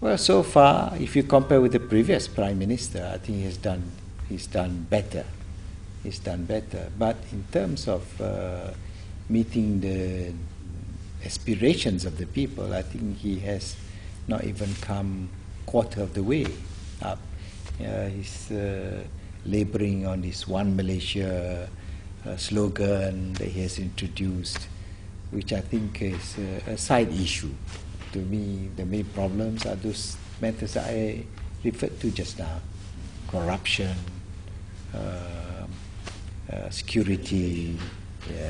Well, so far, if you compare with the previous Prime Minister, I think he's done better. He's done better. But in terms of meeting the aspirations of the people, I think he has not even come quarter of the way up. He's laboring on this One Malaysia slogan that he has introduced, which I think is a side issue. To me, the main problems are those matters I referred to just now: corruption, security,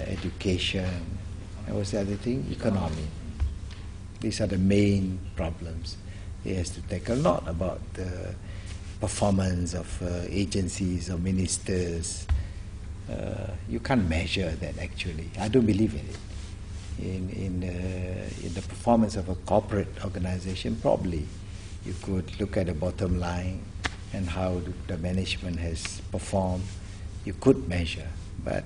education, and what's the other thing? Economy. These are the main problems he has to tackle, not about the performance of agencies or ministers. You can't measure that actually. I don't believe in it. In the performance of a corporate organization, probably you could look at the bottom line and how the management has performed. You could measure, but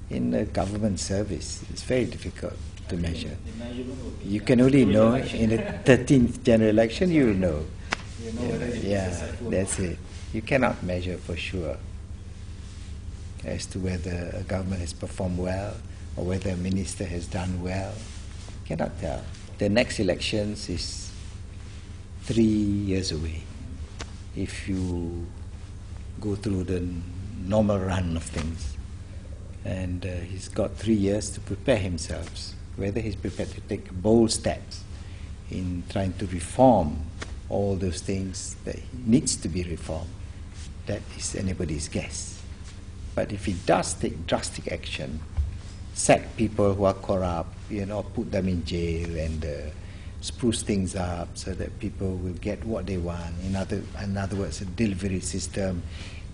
in the government service, it's very difficult to measure. You can only know in the 13th general election. You will know. Yeah, that's it. You cannot measure for sure as to whether a government has performed well or whether a minister has done well. Cannot tell. The next elections is 3 years away. If you go through the normal run of things, and he's got 3 years to prepare himself, whether he's prepared to take bold steps in trying to reform all those things that needs to be reformed, that is anybody's guess. But if he does take drastic action, sack people who are corrupt, put them in jail and spruce things up so that people will get what they want. In other words, the delivery system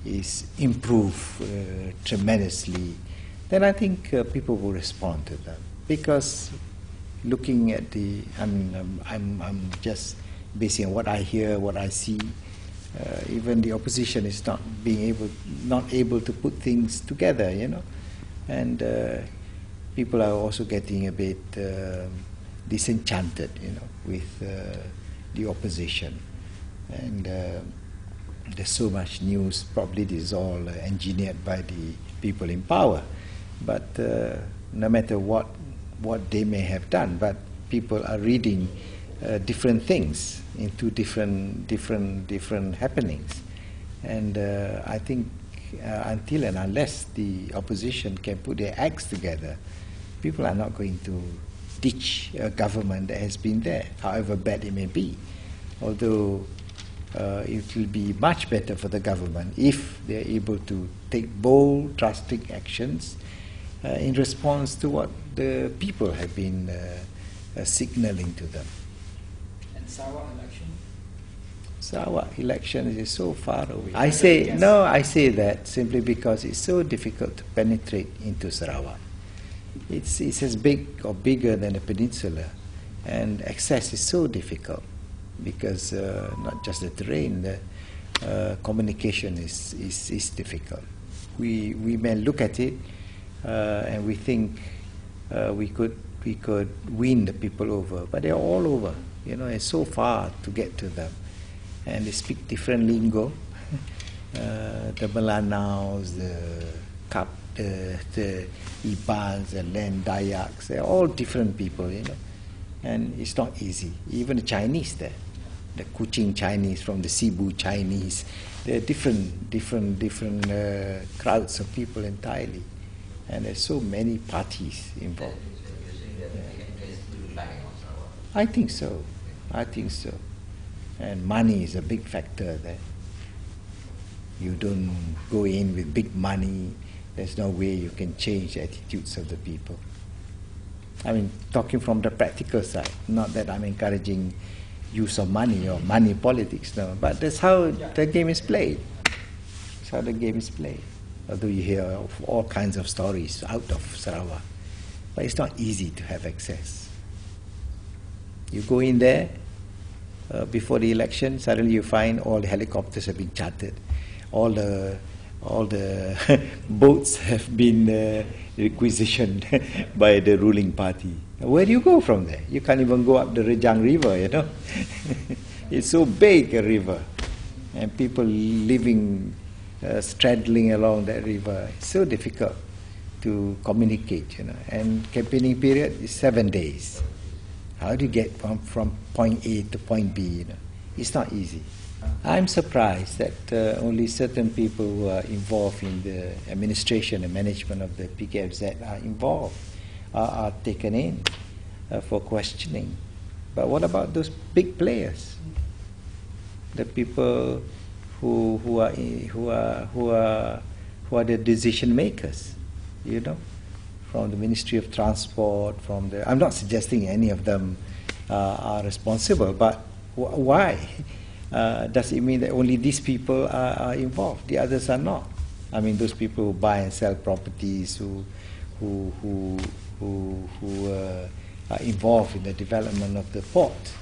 is improved tremendously, then I think people will respond to them. Because looking at I'm just basing on what I hear, what I see. Even the opposition is not able to put things together, and people are also getting a bit disenchanted, with the opposition, and there's so much news. Probably this is all engineered by the people in power, but no matter what they may have done, but people are reading different things into different happenings, and I think until and unless the opposition can put their acts together, people are not going to ditch a government that has been there, however bad it may be. Although it will be much better for the government if they are able to take bold, drastic actions in response to what the people have been signaling to them. Sarawak election? Sarawak election is so far away. I say that simply because it's so difficult to penetrate into Sarawak. It's as big or bigger than a peninsula, and access is so difficult because not just the terrain, the communication is difficult. We may look at it and we think we could win the people over, but they're all over. It's so far to get to them, and they speak different lingo. The Melanaus, the Kap, the Ibans, the Land Dayaks, they're all different people, and it's not easy. Even the Chinese there, the Kuching Chinese from the Cebu Chinese, there are different crowds of people entirely, and there's so many parties involved. I think so. And money is a big factor there. You don't go in with big money, there's no way you can change the attitudes of the people. I mean, talking from the practical side, not that I'm encouraging use of money or money politics, no, but that's how the game is played. That's how the game is played. Although you hear of all kinds of stories out of Sarawak, but it's not easy to have access. You go in there before the election, suddenly you find all the helicopters have been chartered, all the boats have been requisitioned by the ruling party. Where do you go from there? You can't even go up the Rejang River, It's so big a river, and people living, straddling along that river. It's so difficult to communicate, And campaigning period is 7 days. How do you get from point A to point B? It's not easy. I'm surprised that only certain people who are involved in the administration and management of the PKFZ are taken in for questioning. But what about those big players? The people who are the decision makers, from the Ministry of Transport, I'm not suggesting any of them are responsible, but why? Does it mean that only these people are involved? The others are not. I mean, those people who buy and sell properties, who are involved in the development of the port.